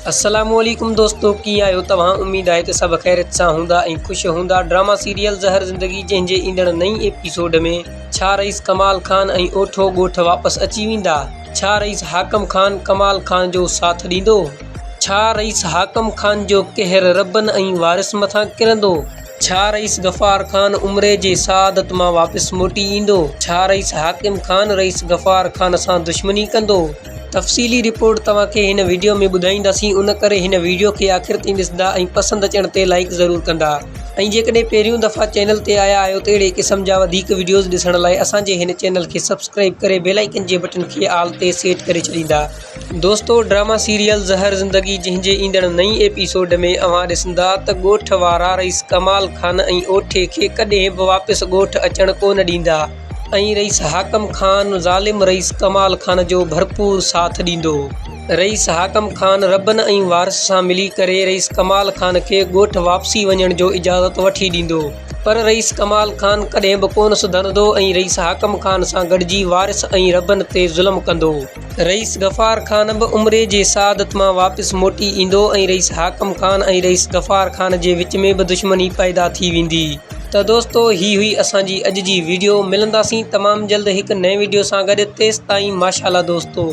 अस्सलामुअलैकुम दोस्तों, कीअं आहियो तव्हां। उम्मीद आहे त सभु ख़ैरियत सां हूंदा ऐं ख़ुशि हूंदा। ड्रामा सीरियल ज़हर ज़िंदगी जंहिंजे ईंदड़ नई एपिसोड में छा रईस कमाल खान ऐं ओठो ॻोठु वापसि अची वेंदा। छा रईस हाकम खान कमाल खान जो साथ ॾींदो। छा रईस हाकम खान जो कहर रबन ऐं वारिस मथां किरंदो। छा रईस गफ़ार खान उमिरि जे सआदत मां वापसि मोटी ईंदो। छा रईस हाकिम खान रईस गफ़ार खान सां दुश्मनी कंदो। तफ़सीली रिपोर्ट तव्हांखे हिन वीडियो में ॿुधाईंदासीं। उन करे हिन वीडियो खे आख़िर ताईं ॾिसंदा ऐं पसंदि अचण ते लाइक ज़रूरु कंदा। ऐं जेकॾहिं पहिरियों दफ़ा चैनल ते आया आहियो त अहिड़े क़िस्म जा वधीक वीडियोज़ ॾिसण लाइ असांजे हिन चैनल खे सब्सक्राइब करे बेल आइकन जे बटन खे आल ते सेट करे छॾींदा। दोस्तों, ड्रामा सीरियल ज़हर ज़िंदगी जंहिंजे ईंदड़ नई एपिसोड में अवां ॾिसंदा त ॻोठ वारा रईस कमाल खान ऐं ओठे खे कॾहिं बि वापसि ॻोठ अचणु कोन ॾींदा ऐं रईस हाकम खान ज़ालिम रईस कमाल खान जो भरपूर साथ ॾींदो। रईस हाकम खान रबन ऐं वारिस सां मिली करे रईस कमाल खान खे ॻोठ वापसी वञण जो इजाज़त वठी ॾींदो। पर रईस कमाल खान कॾहिं बि कोन सुधरंदो ऐं रईस हाकम खान सां गॾिजी वारिस ऐं रबन ते ज़ुल्म कंदो। रईस गफ़ार खान बि उमिरि जे सआदत मां वापसि मोटी ईंदो ऐं रईस हाकम खान ऐं रईस गफ़ार खान जे विच में बि दुश्मनी पैदा थी वेंदी। त दोस्तों, ही हुई असांजी अॼु जी वीडियो। मिलंदासीं तमामु जल्द हिकु नए वीडियो सां गॾु। तेसिताईं माशाअल्लाह दोस्तों।